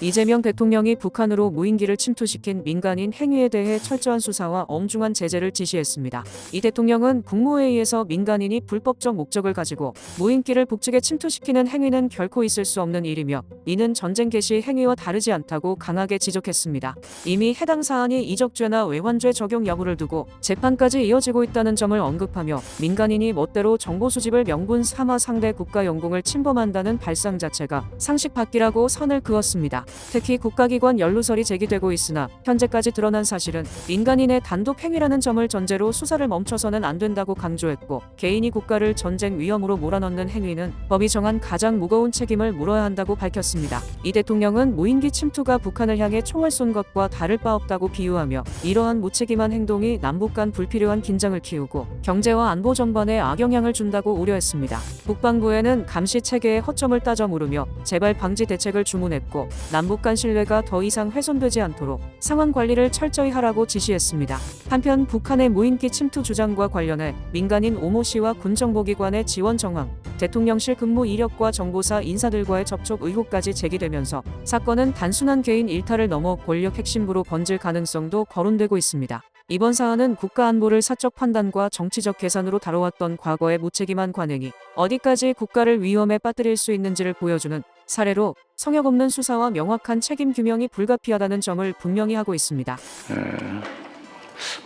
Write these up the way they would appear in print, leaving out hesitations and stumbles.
이재명 대통령이 북한으로 무인기를 침투시킨 민간인 행위에 대해 철저한 수사와 엄중한 제재를 지시했습니다. 이 대통령은 국무회의에서 민간인이 불법적 목적을 가지고 무인기를 북측에 침투시키는 행위는 결코 있을 수 없는 일이며 이는 전쟁 개시 행위와 다르지 않다고 강하게 지적했습니다. 이미 해당 사안이 이적죄나 외환죄 적용 여부를 두고 재판까지 이어지고 있다는 점을 언급하며 민간인이 멋대로 정보 수집을 명분 삼아 상대 국가 영공을 침범한다는 발상 자체가 상식 밖이라고 선을 그었습니다. 특히 국가기관 연루설이 제기되고 있으나 현재까지 드러난 사실은 민간인의 단독 행위라는 점을 전제로 수사를 멈춰서는 안 된다고 강조했고 개인이 국가를 전쟁 위험으로 몰아넣는 행위는 법이 정한 가장 무거운 책임을 물어야 한다고 밝혔습니다. 이 대통령은 무인기 침투가 북한을 향해 총을 쏜 것과 다를 바 없다고 비유하며 이러한 무책임한 행동이 남북 간 불필요한 긴장을 키우고 경제와 안보 전반에 악영향을 준다고 우려했습니다. 국방부에는 감시 체계의 허점을 따져 물으며 재발 방지 대책을 주문했고 남북 간 신뢰가 더 이상 훼손되지 않도록 상황 관리를 철저히 하라고 지시했습니다. 한편 북한의 무인기 침투 주장과 관련해 민간인 오모 씨와 군정보기관의 지원 정황, 대통령실 근무 이력과 정보사 인사들과의 접촉 의혹까지 제기되면서 사건은 단순한 개인 일탈을 넘어 권력 핵심부로 번질 가능성도 거론되고 있습니다. 이번 사안은 국가안보를 사적 판단과 정치적 계산으로 다뤄왔던 과거의 무책임한 관행이 어디까지 국가를 위험에 빠뜨릴 수 있는지를 보여주는 사례로 성역 없는 수사와 명확한 책임 규명이 불가피하다는 점을 분명히 하고 있습니다.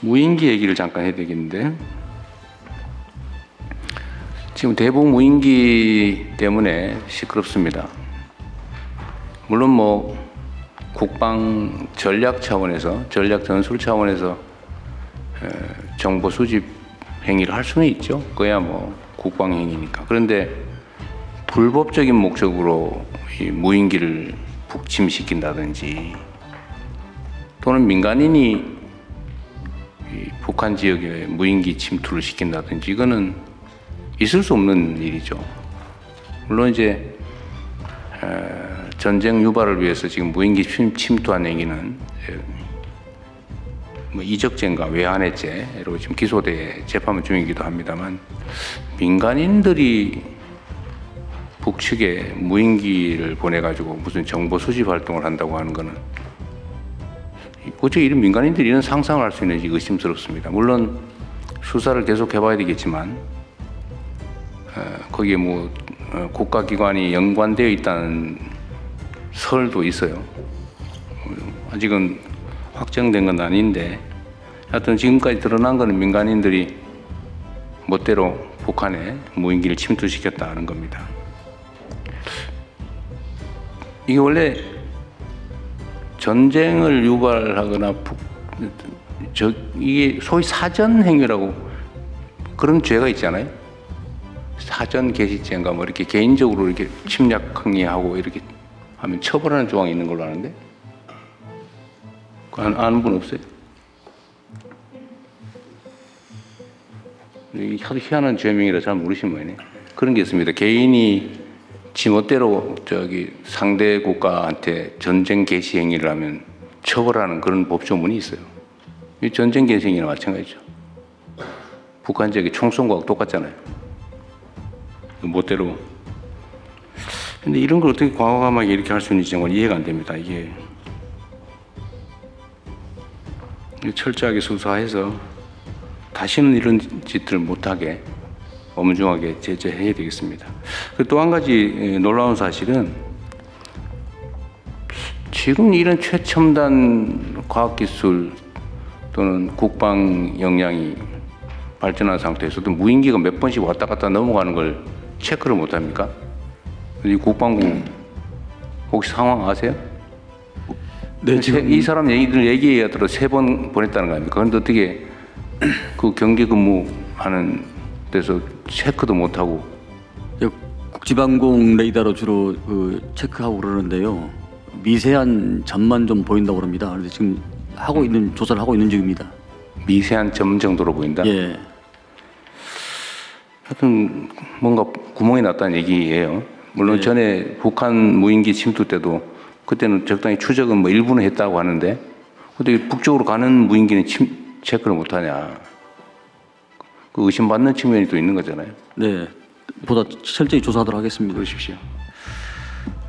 무인기 얘기를 잠깐 해야 되겠는데 지금 대북 무인기 때문에 시끄럽습니다. 물론 뭐 국방 전략 차원에서 전략 전술 차원에서 정보 수집 행위를 할 수는 있죠. 그야 뭐 국방 행위니까. 그런데 불법적인 목적으로 이 무인기를 북침시킨다든지 또는 민간인이 이 북한 지역에 무인기 침투를 시킨다든지 이거는 있을 수 없는 일이죠. 물론 이제 전쟁 유발을 위해서 지금 무인기 침투한 행위는 뭐 이적죄인가 외환해죄로 지금 기소돼 재판 중이기도 합니다만 민간인들이 북측에 무인기를 보내가지고 무슨 정보 수집 활동을 한다고 하는 거는 어떻게 이런 민간인들이 이런 상상을 할 수 있는지 의심스럽습니다. 물론 수사를 계속 해봐야 되겠지만 거기에 뭐 국가기관이 연관되어 있다는 설도 있어요. 아직은 확정된 건 아닌데 하여튼 지금까지 드러난 거는 민간인들이 멋대로 북한에 무인기를 침투시켰다는 겁니다. 이게 원래 전쟁을 유발하거나 이게 소위 사전 행위라고 그런 죄가 있잖아요. 사전 개시죄인가 뭐 이렇게 개인적으로 이렇게 침략 행위하고 이렇게 하면 처벌하는 조항이 있는 걸로 아는데 아는 분 없어요? 이 하도 희한한 죄명이라 잘 모르시는 모양이네. 그런 게 있습니다. 개인이 지멋대로 상대 국가한테 전쟁 개시 행위를 하면 처벌하는 그런 법조문이 있어요. 이 전쟁 개시 행위나 마찬가지죠. 북한 지역에 총 쏜 거하고 똑같잖아요. 멋대로. 근데 이런 걸 어떻게 과감하게 이렇게 할 수 있는지 정말 이해가 안 됩니다. 이게 철저하게 수사해서 다시는 이런 짓들을 못하게 엄중하게 제재해야 되겠습니다. 또 한 가지 놀라운 사실은 지금 이런 최첨단 과학기술 또는 국방 역량이 발전한 상태에서도 무인기가 몇 번씩 왔다 갔다 넘어가는 걸 체크를 못합니까? 이 국방부 혹시 상황 아세요? 네, 지금 이 사람 얘기에 들어 3번 보냈다는 거 아닙니까? 그런데 어떻게 그 경계 근무하는 데서 체크도 못하고 국지방공 레이더로 주로 체크하고 그러는데요. 미세한 점만 좀 보인다고 합니다. 그래서 지금 조사를 하고 있는 중입니다. 미세한 점 정도로 보인다? 예. 하여튼 뭔가 구멍이 났다는 얘기예요. 물론 네. 전에 북한 무인기 침투 때도 그때는 적당히 추적은 뭐 일부는 했다고 하는데 어떻게 북쪽으로 가는 무인기는 체크를 못하냐. 그 의심받는 측면이 또 있는 거잖아요. 네. 보다 철저히 조사하도록 하겠습니다. 그러십시오.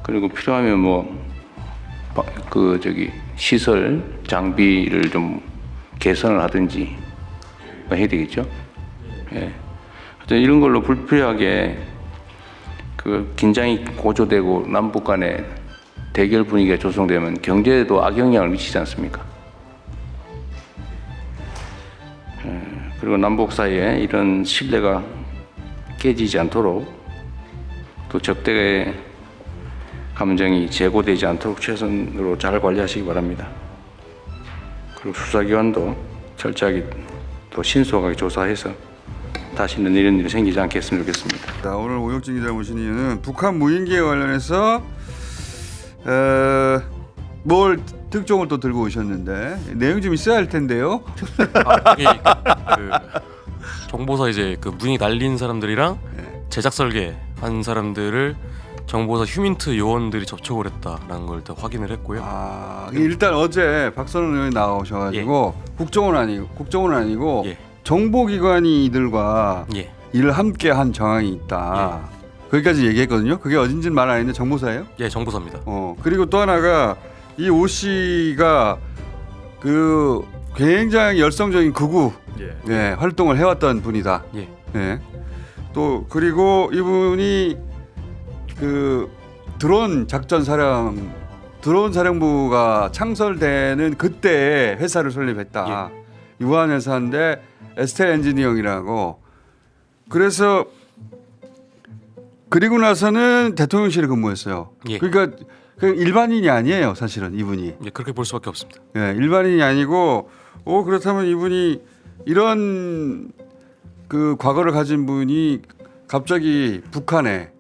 그리고 필요하면 뭐 시설 장비를 좀 개선을 하든지 해야 되겠죠. 예. 하여튼 이런 걸로 불필요하게 그 긴장이 고조되고 남북 간에 대결 분위기가 조성되면 경제에도 악영향을 미치지 않습니까? 그리고 남북 사이에 이런 신뢰가 깨지지 않도록 또 적대의 감정이 제고되지 않도록 최선으로 잘 관리하시기 바랍니다. 그리고 수사기관도 철저하게 또 신속하게 조사해서 다시는 이런 일이 생기지 않겠으면 좋겠습니다. 자, 오늘 오혁진 기자 모신 이유는 북한 무인기에 관련해서 뭘 특종을 또 들고 오셨는데 내용 좀 있어야 할 텐데요. 여기 그 정보사 이제 그 무인기 날린 사람들이랑 제작 설계한 사람들을 정보사 휴민트 요원들이 접촉을 했다라는 걸 또 확인을 했고요. 일단 어제 박선원 의원이 나오셔가지고 국정원은 아니고 예. 정보기관이 이들과 예. 일을 함께한 정황이 있다. 거기까지 얘기했거든요. 그게 어딘지는 말 안 했는데 정보사예요? 예, 정보사입니다. 그리고 또 하나가 이 오 씨가 그 굉장히 열성적인 극우 활동을 해왔던 분이다. 예. 예. 또 그리고 이분이 그 드론 사령부가 창설되는 그때 회사를 설립했다. 유한 회사인데 에스텔 엔지니어링이라고. 그래서 그리고 나서는 대통령실에 근무했어요. 예. 그러니까 일반인이 아니에요, 사실은 이분이. 예, 그렇게 볼 수밖에 없습니다. 예, 일반인이 아니고 그렇다면 이분이 이런 그 과거를 가진 분이 갑자기 북한에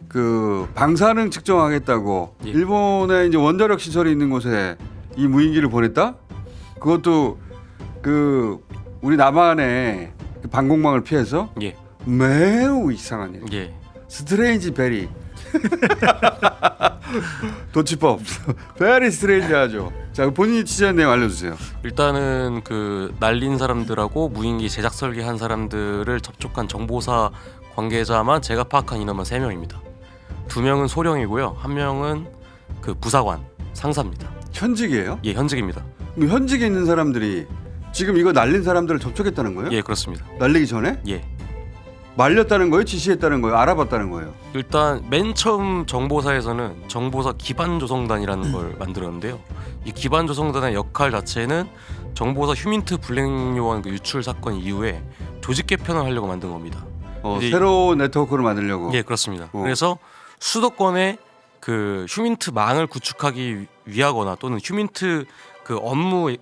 그 방사능 측정하겠다고 예. 일본에 이제 원자력 시설이 있는 곳에 이 무인기를 보냈다? 그것도 그 우리 남한의 그 방공망을 피해서 예. 매우 이상한 일. 예. 스트레인지 베리. 도치법. 베리 스트레인지하죠. 자, 본인이 취재한 내용 알려주세요. 일단은 그 날린 사람들하고 무인기 제작 설계한 사람들을 접촉한 정보사 관계자만 제가 파악한 인원만 3명입니다. 2명은 소령이고요. 1명은 그 부사관 상사입니다. 현직이에요? 예, 현직입니다. 그럼 현직에 있는 사람들이 지금 이거 날린 사람들을 접촉했다는 거예요? 예, 그렇습니다. 날리기 전에? 예. 말렸다는 거예요? 지시했다는 거예요? 알아봤다는 거예요? 일단 맨 처음 정보사에서는 정보사 기반조성단이라는 걸 만들었는데요. 이 기반조성단의 역할 자체는 정보사 휴민트 불량 요원 그 유출 사건 이후에 조직 개편을 하려고 만든 겁니다. 이제 새로운 네트워크를 만들려고. 예, 그렇습니다. 그래서 수도권에 그 휴민트 망을 구축하기 위하거나 또는 휴민트 그 업무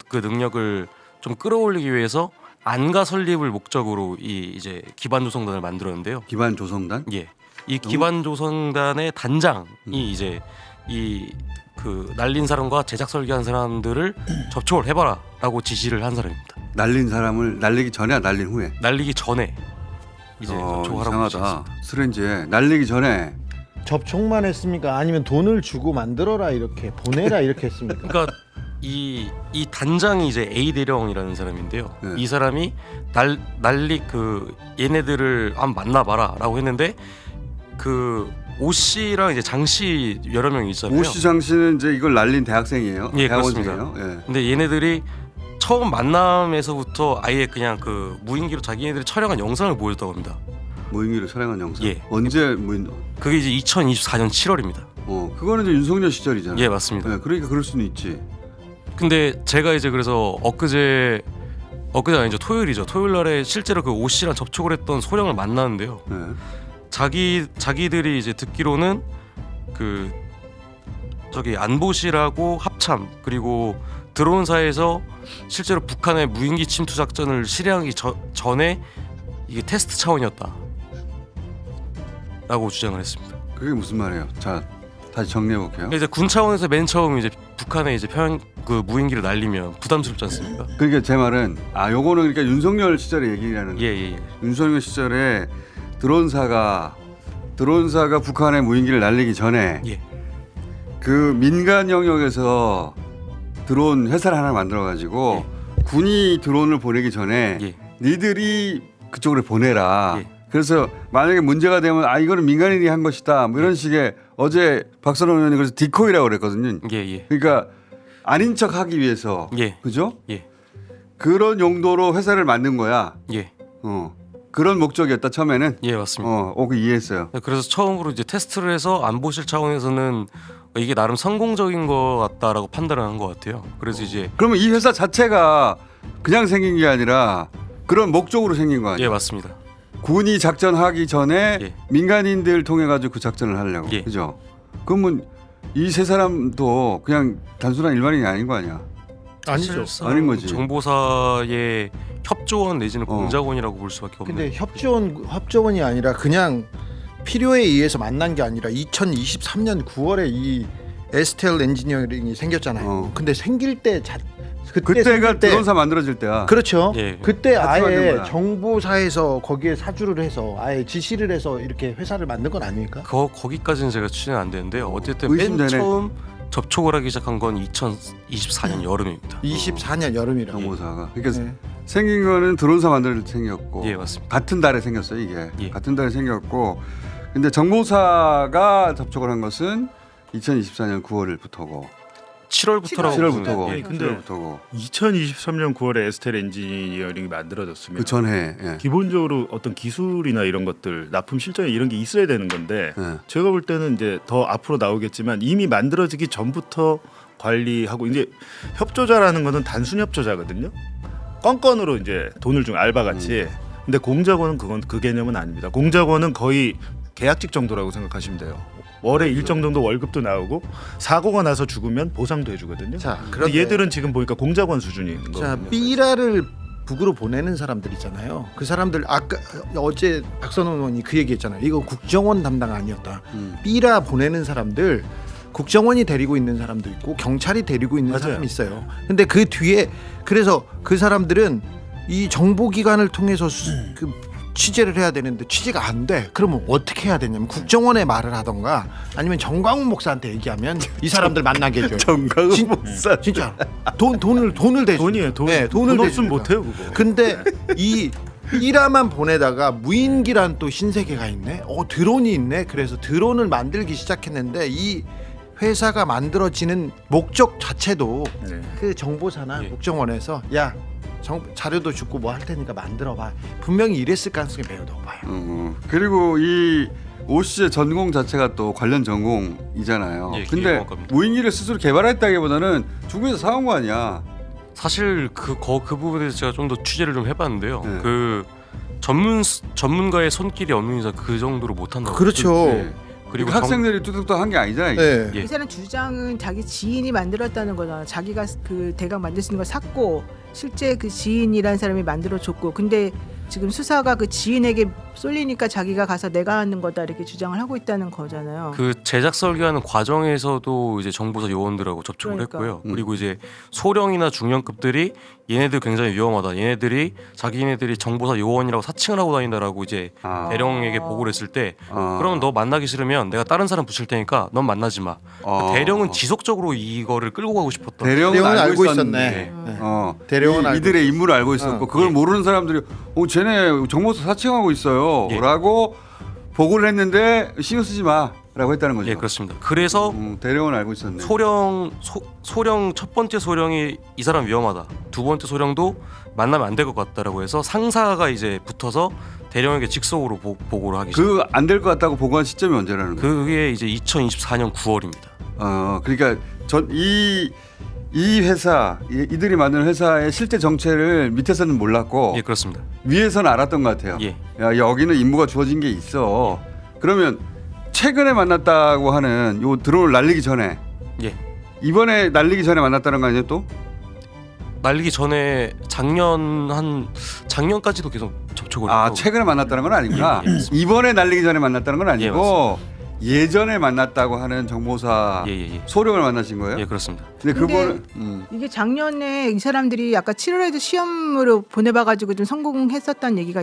그 능력을 좀 끌어올리기 위해서 안가 설립을 목적으로 이 이제 기반 조성단을 만들었는데요. 기반 조성단? 예, 이 기반 조성단의 단장이 이제 이 그 날린 사람과 제작 설계한 사람들을 접촉을 해봐라라고 지시를 한 사람입니다. 날린 사람을 날리기 전에 날린 후에? 날리기 전에 이제 접촉하라고 이상하다. 스트레인지에 날리기 전에. 접촉만 했습니까? 아니면 돈을 주고 만들어라 이렇게 보내라 이렇게 했습니까? 그러니까 이 단장이 이제 A 대령이라는 사람인데요. 네. 이 사람이 날리 그 얘네들을 한번 만나봐라라고 했는데 그 오 씨랑 이제 장 씨 여러 명이 있잖아요. 오 씨, 장 씨는 이제 이걸 날린 대학생이에요. 예, 대학원생이에요. 그렇습니다. 예. 근데 얘네들이 처음 만남에서부터 아예 그냥 그 무인기로 자기네들이 촬영한 영상을 보여줬다고 합니다. 무인기로 촬영한 영상. 예. 언제 무인? 그게 이제 2024년 7월입니다. 그거는 이제 윤석열 시절이잖아요. 예, 맞습니다. 네, 그러니까 그럴 수는 있지. 근데 제가 이제 그래서 엊그제 아니죠, 토요일이죠. 토요일 날에 실제로 그 오 씨랑 접촉을 했던 소령을 만나는데요. 네. 자기들이 이제 듣기로는 그 저기 안보실하고 합참 그리고 드론사에서 실제로 북한의 무인기 침투 작전을 실행하기 전에 이게 테스트 차원이었다라고 주장을 했습니다. 그게 무슨 말이에요? 자, 다시 정리해 볼게요. 이제 군 차원에서 맨 처음 이제 북한에 이제 그 무인기를 날리면 부담스럽지 않습니까? 그러니까 제 말은 요거는 그러니까 윤석열 시절의 얘기라는 거예요. 예. 윤석열 시절에 드론사가 북한의 무인기를 날리기 전에 예. 그 민간 영역에서 드론 회사를 하나 만들어 가지고 군이 드론을 보내기 전에 예. 니들이 그쪽으로 보내라. 예. 그래서 만약에 문제가 되면 아 이거는 민간인이 한 것이다. 뭐 이런 식의 어제 박선호 의원이 그래서 디코이라고 그랬거든요. 예. 그러니까 아닌 척하기 위해서 예. 그죠? 예. 그런 용도로 회사를 만든 거야. 예. 그런 목적이었다 처음에는. 예, 맞습니다. 그 이해했어요. 그래서 처음으로 이제 테스트를 해서 안보실 차원에서는 이게 나름 성공적인 것 같다라고 판단을 한 것 같아요. 그래서 이제 그러면 이 회사 자체가 그냥 생긴 게 아니라 그런 목적으로 생긴 거 아니에요? 예, 맞습니다. 군이 작전하기 전에 예. 민간인들 통해 가지고 그 작전을 하려고. 예. 그죠? 그러면 이 세 사람도 그냥 단순한 일반인이 아닌 거 아니야? 아니죠. 사실상 아닌 거지. 정보사의 협조원 내지는 공작원이라고 볼 수밖에 없는. 근데 협조원이 아니라 그냥 필요에 의해서 만난 게 아니라 2023년 9월에 이 에스텔 엔지니어링이 생겼잖아요. 근데 생길 때 그때가 생길 때 드론사 만들어질 때야. 그렇죠. 예. 그때 같이 만든 아예 거야. 정보사에서 거기에 사주를 해서 아예 지시를 해서 이렇게 회사를 만든 건 아닙니까? 거기까지는 제가 추진은 안 되는데요. 어쨌든 맨 의심되네. 처음 접촉을 하기 시작한 건 2024년 여름입니다. 24년 여름이라고. 정보사가. 그러니까 네. 생긴 거는 드론사 만들 때 생겼고 예, 맞습니다. 같은 달에 생겼어요 이게. 예. 같은 달에 생겼고 근데 정보사가 접촉을 한 것은 2024년 9월부터고 7월부터라고 7월부터고 예, 근데 7월부터고 2023년 9월에 에스텔 엔지니어링이 만들어졌으면 그 전에 예. 기본적으로 어떤 기술이나 이런 것들 납품 실적에 이런 게 있어야 되는 건데 예. 제가 볼 때는 이제 더 앞으로 나오겠지만 이미 만들어지기 전부터 관리하고 이제 협조자라는 거는 단순 협조자거든요. 건건으로 이제 돈을 준 알바 같이. 근데 공작원은 그 개념은 아닙니다. 공작원은 거의 계약직 정도라고 생각하시면 돼요. 월에 일정 정도 월급도 나오고 사고가 나서 죽으면 보상도 해주거든요. 자, 근데 그런데 얘들은 지금 보니까 공작원 수준인 자, 거거든요. 삐라를 북으로 보내는 사람들 있잖아요. 그 사람들 아까 어제 박선호 의원이 그 얘기했잖아요. 이거 국정원 담당 아니었다. 삐라 보내는 사람들 국정원이 데리고 있는 사람도 있고 경찰이 데리고 있는 맞아요. 사람이 있어요. 근데 그 뒤에 그래서 그 사람들은 이 정보기관을 통해서 그 취재를 해야 되는데 취재가 안 돼. 그러면 어떻게 해야 되냐면 국정원에 말을 하던가 아니면 정광훈 목사한테 얘기하면 이 사람들 만나게 해줘요. 정강훈 목사 진짜 돈을 대주. 돈이에요. 돈. 네, 돈 없으면 대줍니다. 못해요 그거. 근데 이 삐라만 보내다가 무인기란 또 신세계가 있네. 드론이 있네. 그래서 드론을 만들기 시작했는데 이 회사가 만들어지는 목적 자체도 네. 그 정보사나 예. 국정원에서 야 자료도 주고 뭐 할 테니까 만들어봐. 분명히 이랬을 가능성이 매우 높아요. 그리고 이 오 씨의 전공 자체가 또 관련 전공이잖아요. 예, 근데 기계공학과입니다. 무인기를 스스로 개발했다기보다는 중국에서 사온 거 아니야. 사실 그 부분에 대해서 제가 좀 더 취재를 좀 해봤는데요. 네. 그 전문가의 손길이 없는 이상 그 정도로 못한다고. 그렇죠. 그렇지. 그리고 그러니까 학생들이 뚜둑뚜둑 한 게 아니잖아. 이게. 네. 예. 이 사람 주장은 자기 지인이 만들었다는 거잖아. 자기가 그 대강 만들 수 있는 걸 샀고 실제 그 지인이란 사람이 만들어 줬고 근데 지금 수사가 그 지인에게 쏠리니까 자기가 가서 내가 하는 거다 이렇게 주장을 하고 있다는 거잖아요. 그 제작 설계하는 과정에서도 이제 정보사 요원들하고 접촉을 그러니까. 했고요. 그리고 이제 소령이나 중령급들이 얘네들 굉장히 위험하다. 얘네들이 자기네들이 정보사 요원이라고 사칭을 하고 다닌다라고 이제 아. 대령에게 보고를 했을 때 아. 그러면 너 만나기 싫으면 내가 다른 사람 붙일 테니까 넌 만나지 마. 아. 대령은 지속적으로 이거를 끌고 가고 싶었던. 대령은 알고 있었네. 있었네. 대령은 알고 이들의 임무를 알고 있었고 그걸 예. 모르는 사람들이 쟤네 정보사 사칭하고 있어요 예. 라고 보고를 했는데 신경 쓰지 마라고 했다는 거죠. 예, 그렇습니다. 그래서 대령은 알고 있었네. 소령 첫 번째 소령이 이 사람 위험하다. 두 번째 소령도 만나면 안 될 것 같다라고 해서 상사가 이제 붙어서 대령에게 직속으로 보고를 하기 시작. 그 안 될 것 같다고 보고한 시점이 언제라는 거예요? 그게 이제 2024년 9월입니다. 그러니까 이 회사 이들이 만든 회사의 실제 정체를 밑에서는 몰랐고 예, 그렇습니다. 위에서는 알았던 것 같아요. 예. 야, 여기는 임무가 주어진 게 있어. 그러면 최근에 만났다고 하는 요 드론을 날리기 전에 예. 이번에 날리기 전에 만났다는 거 아니에요 또? 날리기 전에 작년까지도 계속 접촉을 아 했고. 최근에 만났다는 건 아니구나. 예, 예, 맞습니다. 이번에 날리기 전에 만났다는 건 예, 아니고 예전에 만났다고 하는 정보사 예. 소령을 만나신 거예요? 예, 그렇습니다. 근데 근데 그분은 이게 작년에 이 사람들이 아까 7월에도 시험으로 보내봐가지고 좀 성공했었다는 얘기가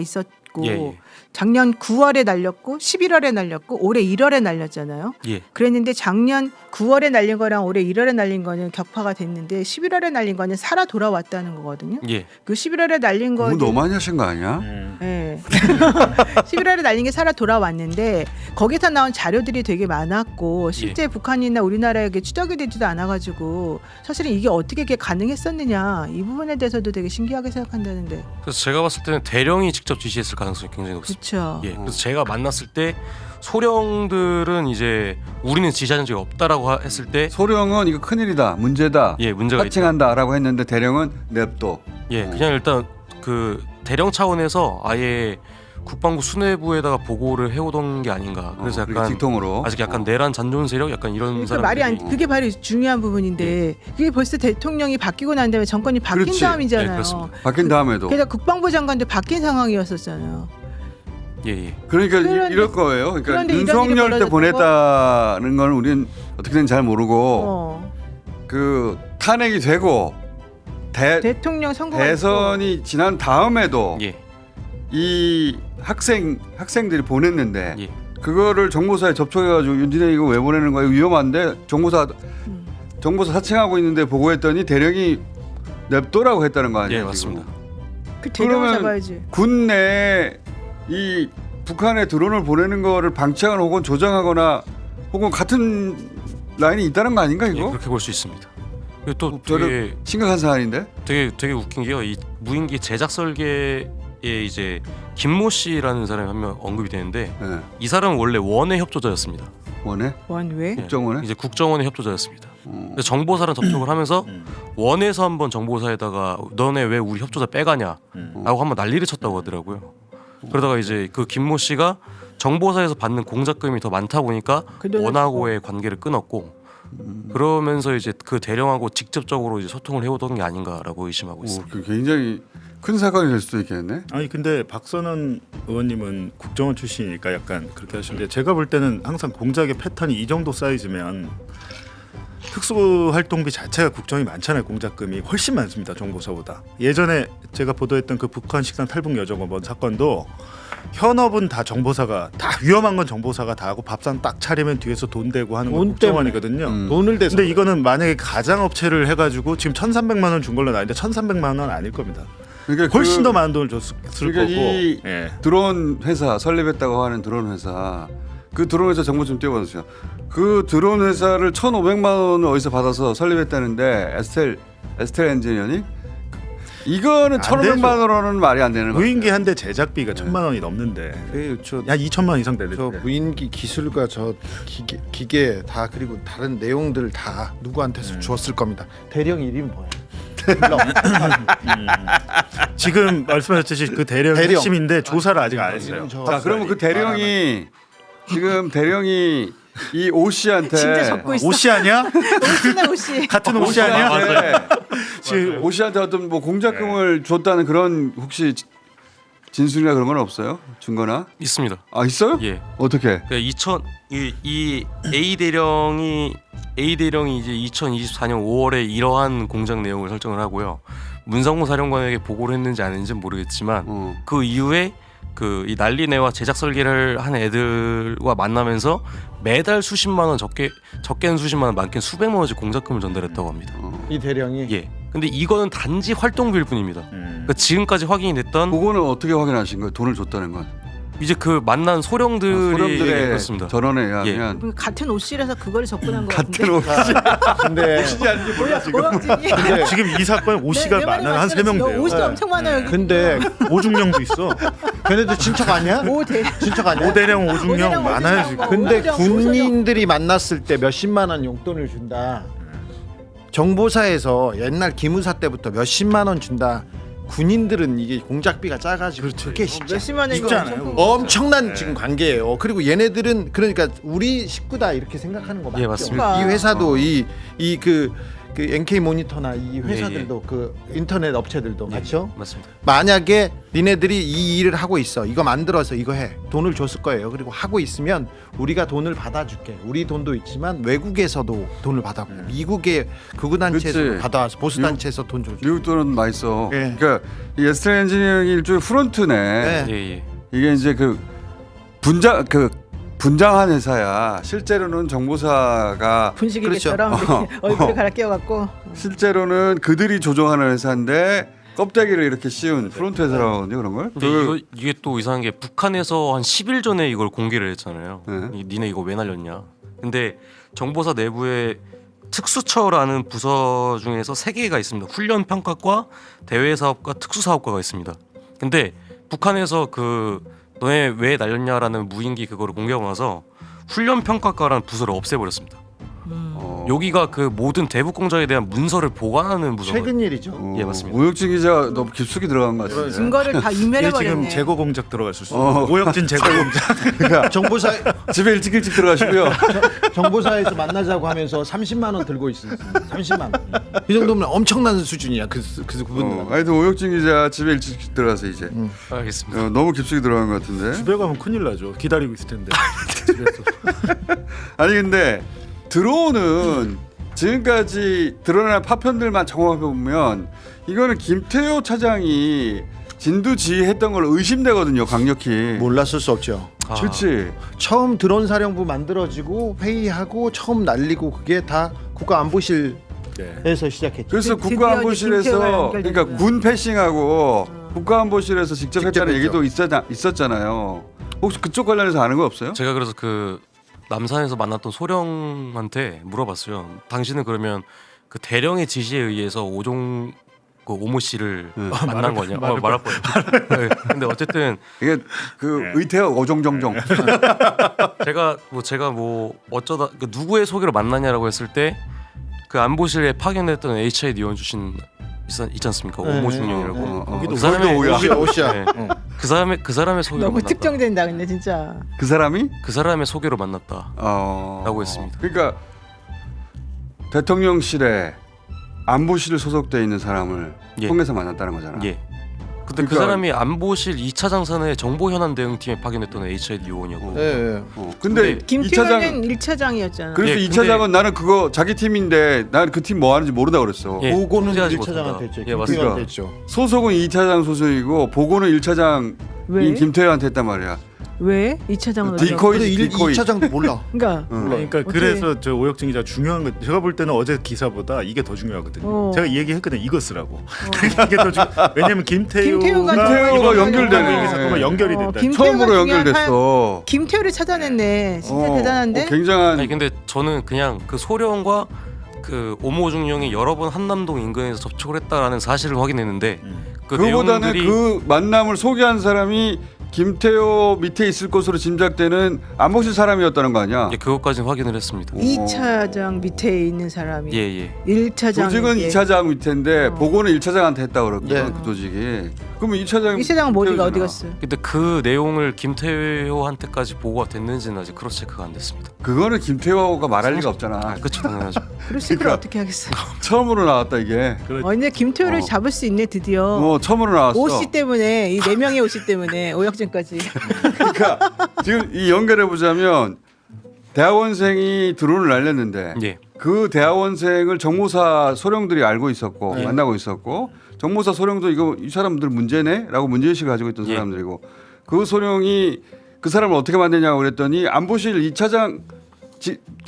날렸고 예. 작년 9월에 날렸고 11월에 날렸고 올해 1월에 날렸잖아요. 예. 그랬는데 작년 9월에 날린 거랑 올해 1월에 날린 거는 격파가 됐는데 11월에 날린 거는 살아 돌아왔다는 거거든요. 예. 그 11월에 날린 거 너무 많이 하신 거 아니야? 네. 11월에 날린 게 살아 돌아왔는데 거기서 나온 자료들이 되게 많았고 실제 북한이나 우리나라에게 추적이 되지도 않아가지고 사실은 이게 어떻게 이게 가능했었느냐 이 부분에 대해서도 되게 신기하게 생각한다는데. 그래서 제가 봤을 때는 대령이 직접 지시했을 가능성이 굉장히 높습니다. 그렇죠. 예. 그래서 제가 만났을 때 소령들은 이제 우리는 지시한 적이 없다라고 했을 때 소령은 이거 큰일이다, 문제다, 예, 문제가 있다. 사칭한다라고 했는데 대령은 냅둬. 예, 그냥 일단 그 대령 차원에서 아예 국방부 수뇌부에다가 보고를 해오던 게 아닌가. 그래서 그렇게 약간 직통으로 아직 약간 내란 잔존 세력 약간 이런 그러니까 사람들이 말이 안 그게 바로 중요한 부분인데 그게 벌써 대통령이 바뀌고 난 다음에 정권이 바뀐 그렇지. 예, 다음이잖아요. 그렇습니다. 바뀐 다음에도. 그래서 국방부 장관도 바뀐 상황이었었잖아요. 예, 예. 그러니까 그런데- 이럴 거예요. 그러니까 그런데 이런 일이 윤석열 때 벌어졌다고? 보냈다는 건 우리는 어떻게든 잘 모르고 어. 그 탄핵이 되고 대통령 선거가 대선이 지난 다음에도 예. 이 학생들이 보냈는데 예. 그거를 정보사에 접촉해가지고 윤진혜 이거 왜 보내는 거야? 위험한데 정보사 사칭하고 있는데 보고했더니 대령이 냅둬라고 했다는 거 아니에요? 예, 맞습니다. 지금? 그 대령을 그러면 잡아야지. 군 내에 이 북한에 드론을 보내는 거를 방치하거나 혹은 조장하거나 혹은 같은 라인이 있다는 거 아닌가 예, 이거? 그렇게 볼 수 있습니다. 그리고 또 저는 되게 심각한 사안인데. 되게 웃긴 게요. 이 무인기 제작 설계에 이제 김모 씨라는 사람이 한 명 언급이 되는데 네. 이 사람은 원래 원의 협조자였습니다. 원해? 원왜? 예. 국정원에? 이제 국정원의 협조자였습니다. 그래서 정보사랑 접촉을 하면서 원에서 한번 정보사에다가 너네 왜 우리 협조자 빼가냐라고 한번 난리를 쳤다고 하더라고요. 그러다가 이제 그 김모 씨가 정보사에서 받는 공작금이 더 많다 보니까 그 돈을 원하고의 관계를 끊었고 그러면서 이제 그 대령하고 직접적으로 이제 소통을 해오던 게 아닌가라고 의심하고 있습니다. 그 굉장히 큰 사건이 될 수도 있겠네. 아니 근데 박선원 의원님은 국정원 출신이니까 약간 그렇게 하시는데 제가 볼 때는 항상 공작의 패턴이 이 정도 사이즈면 특수활동비 자체가 국정이 많잖아요. 공작금이 훨씬 많습니다. 정보사보다. 예전에 제가 보도했던 그 북한 식당 탈북 여정원 사건도 현업은 다 정보사가 다 위험한 건 정보사가 다 하고 밥상 딱 차리면 뒤에서 돈 대고 하는 건 돈 국정원이거든요. 돈을 대서. 근데 이거는 만약에 가장업체를 해가지고 지금 1,300만 원 준 걸로 나는데 1,300만 원 아닐 겁니다. 그러니까 훨씬 더 많은 돈을 줬을 그러니까 거고. 이 예. 드론 회사 설립했다고 하는 드론 회사 그 드론 회사 정보 좀 띄워봐주세요. 그 드론 회사를 1,500만 원을 어디서 받아서 설립했다는데 에스텔 엔지니어링 이거는 안 1,500만 원은 말이 안 되는 거예요. 무인기 한 대 제작비가 1,000만 원이 넘는데 저 야 2천만 원 이상 되는데 저 무인기 기술과 저 기계 다 그리고 다른 내용들 다 누구한테서 주었을 겁니다. 대령 이름이 뭐야? 지금 말씀하셨듯이 그 대령 대령. 핵심인데 조사를 아직 안 했어요. 자, 그러면 그 대령이 지금 대령이 이 오 씨한테 진짜 적고 있어. 오씨 아니야? 오씨네 오씨. 같은 오씨 아니야? 지금 오 씨한테 어떤 뭐 공작금을 줬다는 그런 혹시 진술이나 그런 건 없어요? 증거나? 있습니다. 아 있어요? 예. 어떻게? 이 A 대령이 이제 2024년 5월에 이러한 공작 내용을 설정을 하고요. 문상무 사령관에게 보고를 했는지 안 했는지는 모르겠지만 그 이후에 그 이 난리내와 제작 설계를 한 애들과 만나면서 매달 수십만 원 적게는 수십만 원 많게는 수백만 원씩 공작금을 전달했다고 합니다. 이 대령이 예. 근데 이거는 단지 활동비일 뿐입니다. 그러니까 지금까지 확인이 됐던 그거는 어떻게 확인하신 거예요? 돈을 줬다는 건? 이제 그 만난 소령들이 소령들의 그렇습니다. 전원에 의하면 그럼 같은 옷이라서 그걸 접근한 거 같은데. 같은 옷이 근데 고영진이. 지금 이 사건에 오씨가 많아 한 3명 돼요. 옷이 엄청 많아요. 여기. 근데 오중령도 있어. 걔네들 친척 아니야? 오대. 친척 아니야? 오대령 오중령 많아요 지금. 근데 오대령, 군인들이 만났을 때 몇십만 원 용돈을 준다. 정보사에서 옛날 기무사 때부터 몇십만 원 준다. 군인들은 이게 공작비가 작아지고 그게 쉽지 않아. 몇십만 원이고 쉽지 않아요. 엄청난 지금 관계예요. 그리고 얘네들은 그러니까 우리 식구다 이렇게 생각하는 거 맞죠? 예, 맞습니다. 이 회사도 이 그 NK 모니터나 이 회사들도 그 인터넷 업체들도 맞죠? 맞습니다. 만약에 니네들이 이 일을 하고 있어. 이거 만들어서 이거 해. 돈을 줬을 거예요. 그리고 하고 있으면 우리가 돈을 받아줄게. 우리 돈도 있지만 외국에서도 돈을 받아고 미국의 극우단체에서 그치. 받아와서 보수단체에서 돈 줘줘. 미국 돈은 많이 써. 예. 그러니까 이 에스텔 엔지니어링이 일종의 프론트네. 네. 예, 예. 이게 이제 분장한 회사야. 실제로는 정보사가 분식이겠처럼 얼굴에 갈아 끼워갖고 실제로는 그들이 조종하는 회사인데 껍데기를 이렇게 씌운 프론트 회사라고 하거든요, 그런 걸. 근데 이게 또 이상한 게 북한에서 한 10일 전에 이걸 공개를 했잖아요. 네. 니네 이거 왜 날렸냐. 근데 정보사 내부에 특수처라는 부서 중에서 3개가 있습니다. 훈련 평가과, 대외 사업과, 특수 사업과가 있습니다. 근데 북한에서 그 너네 왜 날렸냐라는 무인기 그거를 공개하고 나서 훈련 평가과라는 부서를 없애버렸습니다. 여기가 그 모든 대북 공작에 대한 문서를 보관하는 부서거든요. 최근 일이죠. 예, 맞습니다. 오혁진 기자 너무 깊숙이 들어간 것 같은데. 증거를 다 이게 인멸해버렸네. 지금 재고 공작 들어갔을 수 있어요. 오혁진 재고 공작. 정보사 집에 일찍 들어가시고요. 정보사에서 만나자고 하면서 30만 원 들고 있습니다. 30만 원. 이 정도면 엄청난 수준이야. 그분들. 하여튼 오혁진 기자 집에 일찍 들어가서 이제 알겠습니다. 너무 깊숙이 들어간 것 같은데. 집에 가면 큰일 나죠. 기다리고 있을 텐데. 집에서. 아니 근데 드론은 지금까지 드러난 파편들만 점검해 보면 이거는 김태호 차장이 진두지휘했던 걸로 의심되거든요, 강력히. 몰랐을 수 없죠. 그렇지. 처음 드론 사령부 만들어지고 회의하고 처음 날리고 그게 다 국가안보실에서 네. 시작했죠. 그래서 드디어 국가안보실에서 김태호가 그러니까 연결됐구나. 군 패싱하고 국가안보실에서 직접 했다는 했죠. 얘기도 있었잖아요. 혹시 그쪽 관련해서 아는 거 없어요? 제가 그래서 그 남산에서 만났던 소령한테 물어봤어요. 당신은 그러면 그 대령의 지시에 의해서 오종 그 오모 씨를 만난 거냐? 말할 거예요. 네. 근데 어쨌든 이게 그 의태어 어종정종. 제가 뭐 어쩌다 그 누구의 소개로 만나냐라고 했을 때 그 안보실에 파견됐던 HID 요원 출신 있지 않습니까? 오모 중령이라고. 거기도 그 사람의 오시야. 네. 그 사람의 소개로 너무 만났다. 특정된다 근데 진짜. 그 사람이? 그 사람의 소개로 만났다. 라고 했습니다. 그러니까 대통령실에 안보실 소속돼 있는 사람을 예. 통해서 만났다는 거잖아. 예. 근데 그 그러니까- 사람이 안보실 2차 장산의 정보 현안 대응팀에 파견됐던 HID 요원이었고. 예. 근데 김태호는 1차장이었잖아. 그래서 예, 2차장은 나는 그거 자기 팀인데 나는 그 팀 뭐 하는지 모른다 그랬어. 예, 보고는 통제하지 1차장한테 못한다. 했죠. 예, 맞습니다. 김태호한테 했죠. 소속은 2차장 소속이고 보고는 1차장인 왜? 김태호한테 했단 말이야. 왜? 2차장은 디코이. 근데 디코이. 2차장도 몰라. 그러니까 그러니까 어떻게- 그래서 저 오혁진 기자 중요한 거 제가 볼 때는 어제 기사보다 이게 더 중요하거든요. 제가 이 얘기했거든 이거 쓰라고. 이게 더 왜냐면 김태호가 연결되네. 사건과 연결이 된다. 김태호가 처음으로 중요한 연결됐어. 김태호를 찾아냈네. 진짜 대단한데. 굉장한 아니 근데 저는 그냥 그 소령과 그 오모 중령이 여러 번 한남동 인근에서 접촉을 했다라는 사실을 확인했는데 그 그보다는 내용들이 그 만남을 소개한 사람이 김태호 밑에 있을 것으로 짐작되는 안보실 사람이었다는 거 아니야? 예, 그것까지는 확인을 했습니다. 2차장 밑에 있는 사람이 예예. 1차장 조직은 2차장 밑인데 보고는 1차장한테 했다고 그랬거든. 예. 그 조직이. 그러면 2차장 2차장은 어디 갔어? 근데 그 내용을 김태호한테까지 보고가 됐는지는 아직 크로스 체크가 안 됐습니다. 그거는 김태호가 말할 리가 없잖아. 그렇죠, 당연하죠. 그렇지 그걸 어떻게 하겠어? 처음으로 나왔다 이게. 근데 김태호를 잡을 수 있네 드디어. 처음으로 나왔어. 오씨 때문에 이 4명의 오씨 때문에 오혁진까지. 그러니까 지금 이 연결해 보자면 대학원생이 드론을 날렸는데 예. 그 대학원생을 정모사 소령들이 알고 있었고 만나고 있었고 정모사 소령도 이거 이 사람들 문제네라고 문제의식을 가지고 있던 예. 사람들이고 그 소령이 그 사람을 어떻게 만드냐고 그랬더니 안보실 2차장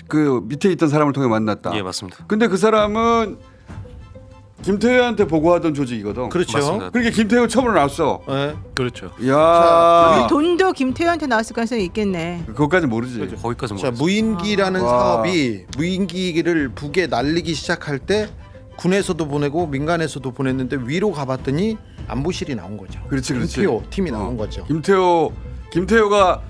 그 밑에 있던 사람을 통해 만났다. 예, 맞습니다. 근데 그 사람은 김태호한테 보고하던 조직이거든. 그렇죠. 맞습니다. 그러니까 김태호 처음으로 나왔어. 예. 그렇죠. 야, 돈도 김태호한테 나왔을 가능성이 있겠네. 그것까지 모르지. 거기까지 자, 모르겠어요. 무인기라는 와. 사업이 무인기를 북에 날리기 시작할 때 군에서도 보내고 민간에서도 보냈는데 위로 가봤더니 안보실이 나온 거죠. 그렇지. 김태호 팀이 나온 거죠. 김태호가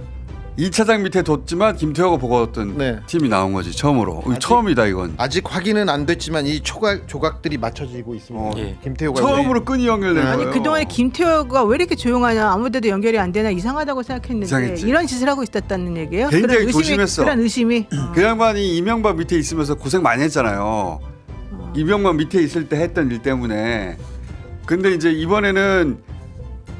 2차장 밑에 뒀지만 김태호가 보고했던 네. 팀이 나온 거지 처음으로. 처음이다 이건. 아직 확인은 안 됐지만 이 조각들이 맞춰지고 있습니다. 예. 김태호가 처음으로 끈이 연결된 아니 거예요. 그동안에 김태호가 왜 이렇게 조용하냐 아무데도 연결이 안 되나 이상하다고 생각했는데 이상했지. 이런 짓을 하고 있었다는 얘기예요? 굉장히 조심했어. 그런 의심이. 그 양반이 이명박 밑에 있으면서 고생 많이 했잖아요. 이명박 밑에 있을 때 했던 일 때문에. 근데 이제 이번에는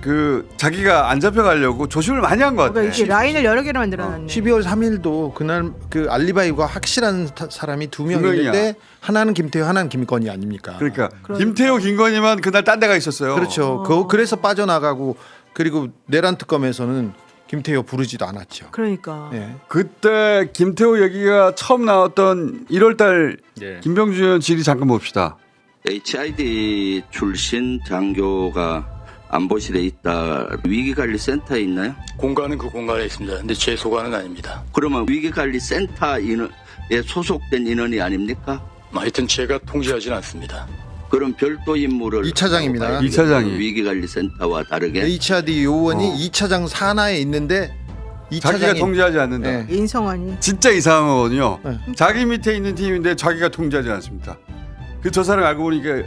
그 자기가 안 잡혀가려고 조심을 많이 한 것 같아. 그러니까 이렇게 라인을 여러 개로 만들어놨네. 12월 3일도 그날 그 알리바이가 확실한 사람이 2명 있는데 하나는 김태호, 하나는 김건희 아닙니까? 그러니까 김태호, 김건희만 그날 딴 데가 있었어요. 그렇죠. 그래서 빠져나가고 그리고 내란 특검에서는 김태효 부르지도 않았죠. 그러니까. 예. 그때 김태호 얘기가 처음 나왔던 1월달 예. 김병준 의원 질의 잠깐 봅시다. HID 출신 장교가 안보실에 있다. 위기관리센터에 있나요? 공간은 그 공간에 있습니다. 근데 제 소관은 아닙니다. 그러면 위기관리센터 인원에 소속된 인원이 아닙니까? 하여튼 제가 통제하지는 않습니다. 그럼 별도 임무를 이 차장입니다. 이 차장이. 위기관리센터와 다르게 HRD 요원이 2차장 산하에 있는데 이 자기가 차장이 통제하지 않는다. 예. 인성환이. 진짜 이상한 거거든요. 네. 자기 밑에 있는 팀인데 자기가 통제하지 않습니다. 그 저 사람 알고 보니까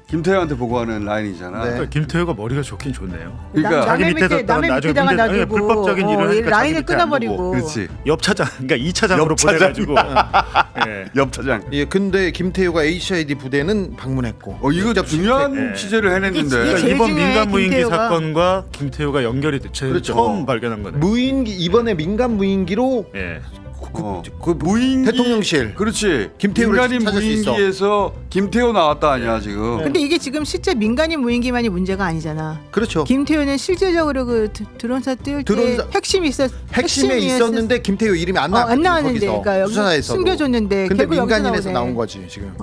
김태형한테 보고하는 라인이잖아. 네. 그러니까 김태효가 머리가 좋긴 좋네요. 그러니까 자기 밑에 뒀다가 남의 나중에 밑에다가 문제- 아니, 놔두고 불법적인 일을 하니까 자기 라인을 밑에 안 끊어버리고. 두고. 그렇지. 옆 차장, 그러니까 2차장으로 옆 차장. 보내가지고. 예. 옆 차장. 예, 근데 김태효가 HID 부대는 방문했고. 이거 직접 중요한 예. 취재를 이게 해냈는데. 그러니까 제일 이번 중요해, 민간 무인기 김태효가. 사건과 김태효가 연결이 그렇죠. 처음 발견한 거네. 무인기 이번에 민간 무인기로 예. 그 무인기 대통령실. 그렇지. 김태호를 민간인 찾을 수 있어. 무인기에서 김태호 나왔다 아니야 지금. 근데 이게 지금 실제 민간인 무인기만이 문제가 아니잖아. 그렇죠. 김태효는 실제적으로 그 드론사 뜰 때 드론사- 핵심에 핵심에 있었는데 김태효 이름이 안 나. 안 나왔는데, 거기서 그러니까 여기 수사에서 숨겨줬는데 근데 결국 여기서 민간인에서 나오네. 나온 거지 지금.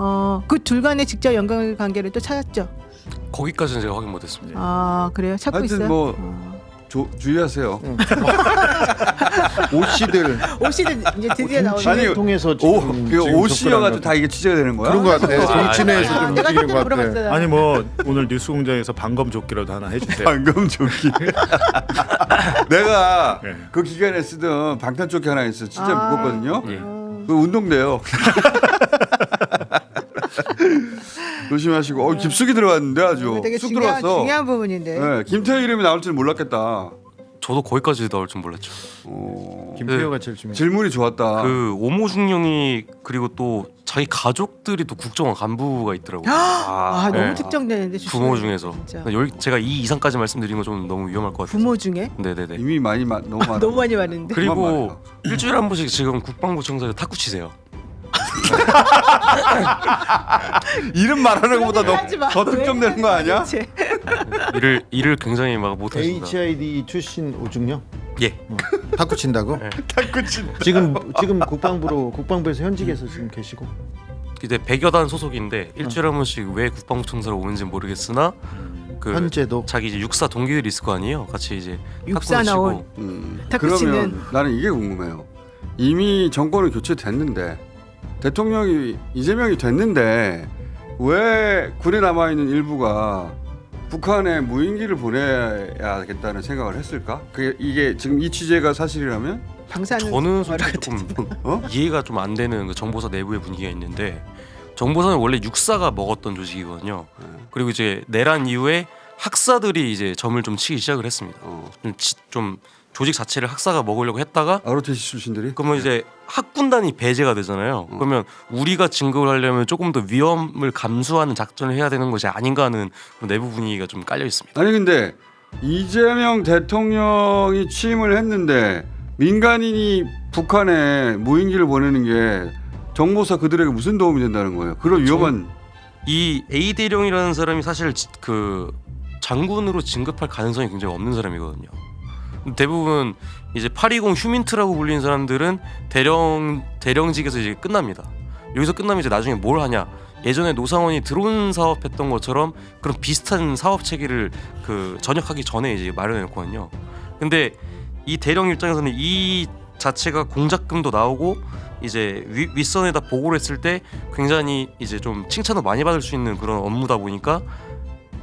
그 둘 간의 직접 연관관계를 또 찾았죠. 거기까지는 제가 확인 못했습니다. 아 그래요? 찾고 하여튼 있어요. 뭐 주의하세요. 오 씨들 오 씨는 이제 드디어 나오네. 아니, 통해서 오 씨여가지고 다 이게 취재가 되는 거야? 그런 거 같아. 정치내에서 좀 내가 움직이는 그때 거 같아. 물어봤잖아. 아니 뭐 오늘 뉴스공장에서 방검조끼라도 하나 해주세요. 방금 조끼. 내가 네. 그 기간에 쓰던 방탄조끼 하나 있어. 진짜 아. 무겁거든요. 그 운동돼요. 조심하시고. 깊숙이 들어갔는데 아주 되게 쑥 중요한, 들어왔어. 중요한 부분인데. 네, 김태호 이름이 나올 줄 몰랐겠다. 저도 거기까지 나올 줄 몰랐죠. 김태효가 제일 중요해. 질문이 좋았다. 그 오모중령이 그리고 또 자기 가족들이 또 국정원 간부가 있더라고요. 아 너무 네. 특정되는데 부모 중에서. 진짜. 제가 이 이상까지 말씀드린 건 좀 너무 위험할 것 같아요. 부모 중에 네네네. 이미 너무 많아. 너무 많이 왔는데. 그리고 일주일에 한 번씩 지금 국방부 청사에 탁구 치세요. 이름 말하는 것보다 하지 마. 더 특정되는 거 아니야? 도대체. 일을 굉장히 막 못하신다. HID 출신 오중령 예. 탁구 친다고? 네. 탁구 친. 지금 국방부에서 현직에서 지금 계시고. 이제 100여 단 소속인데 일주일에 한 번씩 왜 국방부 청사로 오는지 모르겠으나 그 현재도 자기 이제 육사 동기들이 있을 거 아니에요. 같이 이제 육사 탁구도 나온 치고. 탁구 그러면 치는. 나는 이게 궁금해요. 이미 정권은 교체됐는데 대통령이 이재명이 됐는데 왜 군에 남아 있는 일부가 북한에 무인기를 보내야겠다는 생각을 했을까? 이게 지금 이 취재가 사실이라면 방사능. 저는 솔직히 조금 이해가 좀 안 되는 그 정보사 내부의 분위기가 있는데 정보사는 원래 육사가 먹었던 조직이거든요. 그리고 이제 내란 이후에 학사들이 이제 점을 좀 치기 시작을 했습니다. 좀 조직 자체를 학사가 먹으려고 했다가 ROTC 출신들이 그러면 이제 학군단이 배제가 되잖아요. 그러면 우리가 진급을 하려면 조금 더 위험을 감수하는 작전을 해야 되는 것이 아닌가 하는 내부 분위기가 좀 깔려 있습니다. 아니 근데 이재명 대통령이 취임을 했는데 민간인이 북한에 무인기를 보내는 게 정보사 그들에게 무슨 도움이 된다는 거예요? 그런 위험한 이 A 대령이라는 사람이 사실 그 장군으로 진급할 가능성이 굉장히 없는 사람이거든요. 대부분 이제 820 휴민트라고 불리는 사람들은 대령직에서 이제 끝납니다. 여기서 끝나면 이제 나중에 뭘 하냐? 예전에 노상원이 드론 사업했던 것처럼 그런 비슷한 사업 체계를 그 전역하기 전에 이제 마련해놓거든요. 근데 이 대령 입장에서는 이 자체가 공작금도 나오고 이제 윗선에다 보고를 했을 때 굉장히 이제 좀 칭찬을 많이 받을 수 있는 그런 업무다 보니까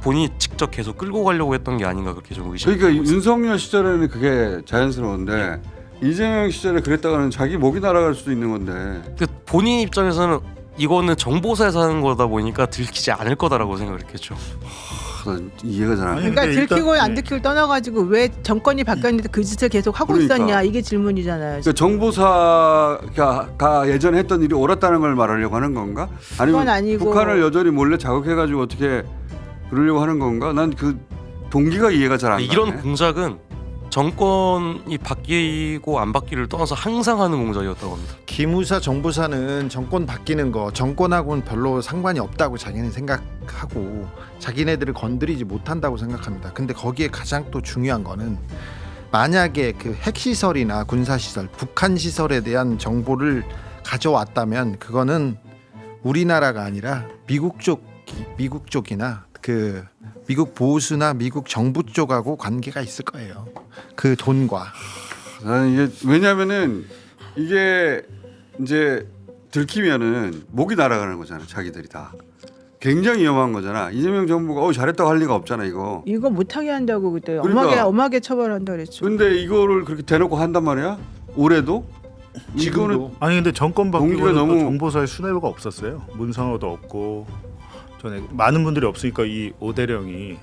본인이 직접 계속 끌고 가려고 했던 게 아닌가 그렇게 좀 의심이 그러니까 되고 윤석열 시절에는 그게 자연스러운데 이재명 시절에 그랬다가는 자기 목이 날아갈 수도 있는 건데 그 본인 입장에서는 이거는 정보사에서 하는 거다 보니까 들키지 않을 거다라고 생각을 했겠죠. 난 이해가 잘 안 돼. 아니, 그러니까 근데 들키고 일단- 안 들키고 떠나가지고 왜 정권이 바뀌었는데 그 짓을 계속 하고 그러니까. 있었냐 이게 질문이잖아요. 그러니까 정보사가 예전에 했던 일이 옳았다는 걸 말하려고 하는 건가? 아니면 그건 아니고. 북한을 여전히 몰래 자극해가지고 어떻게 그러려고 하는 건가? 난 그 동기가 이해가 잘 안 가네. 이런 공작은 정권이 바뀌고 안 바뀌를 떠나서 항상 하는 공작이었다고 합니다. 기무사 정보사는 정권 바뀌는 거 정권하고는 별로 상관이 없다고 자기는 생각하고 자기네들을 건드리지 못한다고 생각합니다. 근데 거기에 가장 또 중요한 거는 만약에 그 핵시설이나 군사시설, 북한 시설에 대한 정보를 가져왔다면 그거는 우리나라가 아니라 미국 쪽이나 그 미국 보수나 미국 정부 쪽하고 관계가 있을 거예요. 그 돈과. 나는 이게 왜냐면은 이게 이제 들키면은 목이 날아가는 거잖아. 자기들이 다 굉장히 위험한 거잖아. 이재명 정부가 잘했다고 할 리가 없잖아 이거. 이거 못하게 한다고 그때 그러니까. 엄하게 처벌한다 그랬죠. 근데 이거를 그렇게 대놓고 한단 말이야? 올해도? 지금도. 아니 근데 정권 바뀌고 동기가 너무- 정보사에 수뇌부가 없었어요. 문상호도 없고 전에 많은 분들이 없으니까 이 오대령이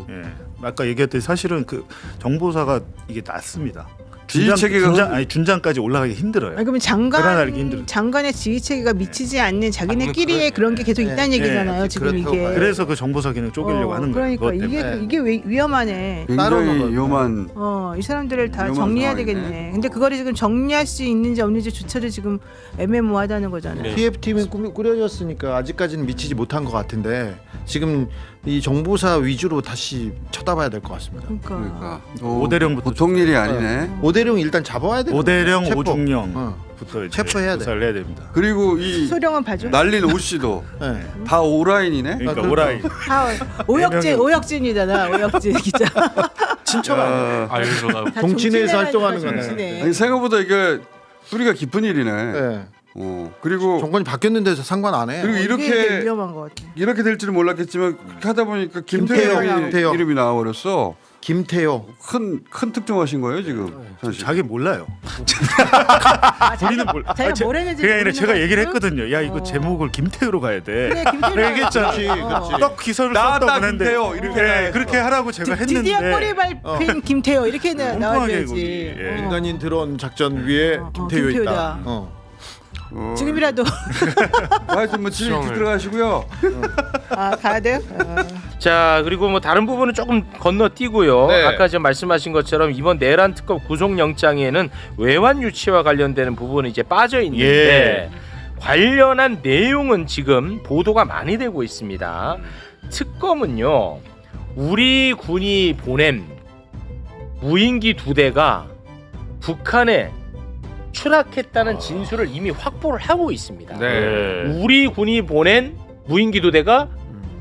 예. 아까 얘기했듯이 사실은 그 정보사가 이게 낮습니다. 지휘 체계가 준장까지 올라가기 힘들어요. 아니, 그러면 끌어내리기 힘들어요. 장관의 지휘 체계가 미치지 않는 자기네끼리의 그런 게 계속 있다는 얘기잖아요. 지금 그렇다고 이게. 봐요. 그래서 그 정보사 기능 쪼개려고 하는 거예요. 그러니까 그것 때문에. 이게 위험하네. 굉장히 위험한. 이 사람들을 다 위험한 정리해야 상황이네. 되겠네. 근데 그거를 지금 정리할 수 있는지 없는지조차도 지금 애매모호하다는 거잖아요. TF팀이 꾸려졌으니까 아직까지는 미치지 못한 것 같은데 지금 이 정보사 위주로 다시 쳐다봐야 될 것 같습니다. 그러니까. 오대령부터 보통 일이 아니네. 오대령 일단 잡아야 돼요. 오대령, 체포. 오중령부터 이제 체포해야 돼. 조사를 해야 됩니다. 그리고 이 소령은 봐줘. 날린 오 씨도 네. 다 오라인이네. 그러니까 그렇죠. 오라인. 다 오혁진이잖아. 오혁진 기자. 친척 아니에요. 알죠. 나 다 정치내에서 활동하는 거네. 거네. 아니 생각보다 이게 뿌리가 깊은 일이네. 네. 그리고 정권이 바뀌었는데 상관 안 해. 그리고 이게 이렇게 위험한 것 같아. 이렇게 될 줄은 몰랐겠지만 그렇게 하다 보니까 김태호. 김태호 이름이 나와버렸어. 김태호. 큰 특종하신 거예요 지금. 사실. 자기 몰라요. 우리는 몰라. 자기가 뭘 했는지 그게 아니라 모르는 제가 얘기를 거지? 했거든요. 야 이거 제목을 김태우로 가야 돼. 그래 김태호. 내가 얘기했잖아. 그렇지. 딱 기사를 나왔다, 썼다고 했는데 김태호. 이렇게 네, 그렇게 하라고 제가 했는데 드디어 꼬리 밟힌 김태호 이렇게 나와야지. 거기. 예. 민간인 드론 작전 위에 김태호 김태호다. 있다. 지금이라도 하여튼 뭐 집에 수영을. 들어가시고요. 가야 돼요? 자 그리고 뭐 다른 부분은 조금 건너뛰고요. 네. 아까 지금 말씀하신 것처럼 이번 내란 특검 구속영장에는 외환 유치와 관련되는 부분이 이제 빠져 있는데 관련한 내용은 지금 보도가 많이 되고 있습니다. 특검은요 우리 군이 보낸 무인기 2대가 북한에 추락했다는 진술을 이미 확보를 하고 있습니다. 우리 군이 보낸 무인기 2대가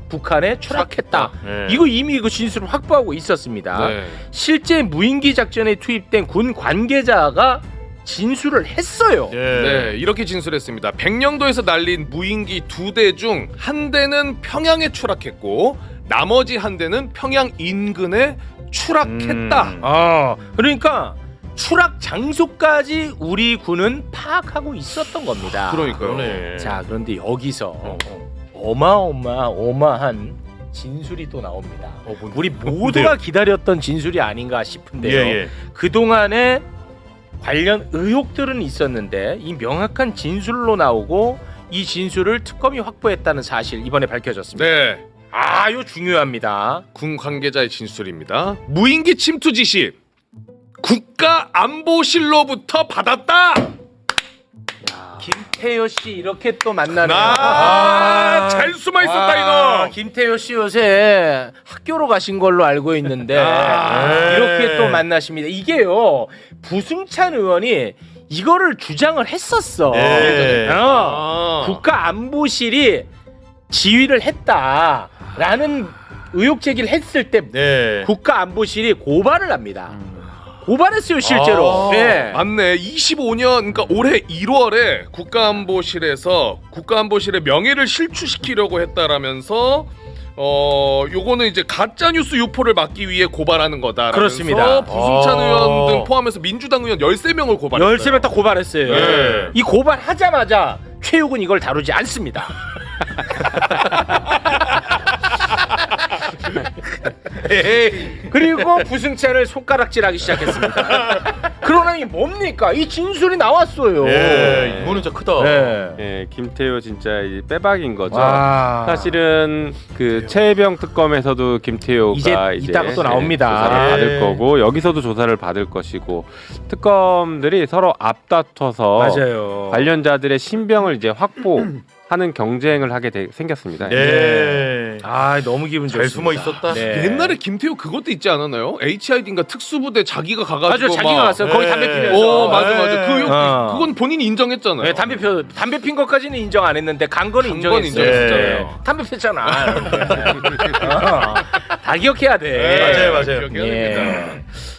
북한에 추락했다. 이거 이미 그 진술을 확보하고 있었습니다. 실제 무인기 작전에 투입된 군 관계자가 진술을 했어요. 네, 이렇게 진술했습니다. 백령도에서 날린 무인기 2대 중 한 대는 평양에 추락했고 나머지 한 대는 평양 인근에 추락했다. 그러니까 추락 장소까지 우리 군은 파악하고 있었던 겁니다. 그러니까요. 자, 그런데 여기서 어마어마한 진술이 또 나옵니다. 우리 모두가 기다렸던 진술이 아닌가 싶은데요. 그동안에 관련 의혹들은 있었는데 이 명확한 진술로 나오고 이 진술을 특검이 확보했다는 사실 이번에 밝혀졌습니다. 네, 이거 중요합니다. 군 관계자의 진술입니다. 무인기 침투 지시 국가안보실로부터 받았다. 김태효 씨 이렇게 또 만나네요. 잘 숨어 있었다 이거. 김태효 씨 요새 학교로 가신 걸로 알고 있는데 이렇게 또 만나십니다. 이게요 부승찬 의원이 이거를 주장을 했었어. 국가안보실이 지휘를 했다라는 의혹 제기를 했을 때 국가안보실이 고발을 합니다. 고발했어요 실제로. 맞네. 25년 그러니까 올해 1월에 국가안보실의 명예를 실추시키려고 했다라면서 요거는 이제 가짜 뉴스 유포를 막기 위해 고발하는 거다라면서 그렇습니다. 부승찬 의원 등 포함해서 민주당 의원 13명을 고발했어요. 13명 다 고발했어요. 이 고발하자마자 최욱은 이걸 다루지 않습니다. 그리고 부승찬을 손가락질하기 시작했습니다. 그러나 아니 뭡니까? 이 진술이 나왔어요. 예, 이거는 진짜 크다. 네. 예, 김태효 진짜 이 빼박인 거죠. 와. 사실은 그 최혜병 특검에서도 김태효가 이제 이따가 또 나옵니다. 조사를 예. 받을 거고 여기서도 조사를 받을 것이고 특검들이 서로 앞다퉈서 맞아요. 관련자들의 신병을 이제 확보하는 경쟁을 하게 생겼습니다. 네. 아 너무 기분 잘 좋습니다. 숨어 있었다. 네. 옛날에 김태효 그것도 있지 않았나요? HID인가 특수부대 자기가 가가지고 맞아, 자기가 막- 갔어요. 거기 담배 피면서. 어, 맞아. 어. 그건 본인이 인정했잖아요. 네, 담배 핀 것까지는 인정 안 했는데 간 거는 간 건 인정했어요. 인정했잖아요. 담배 폈잖아. 다 기억해야 돼. 맞아요. 기억해야 됩니다. 예.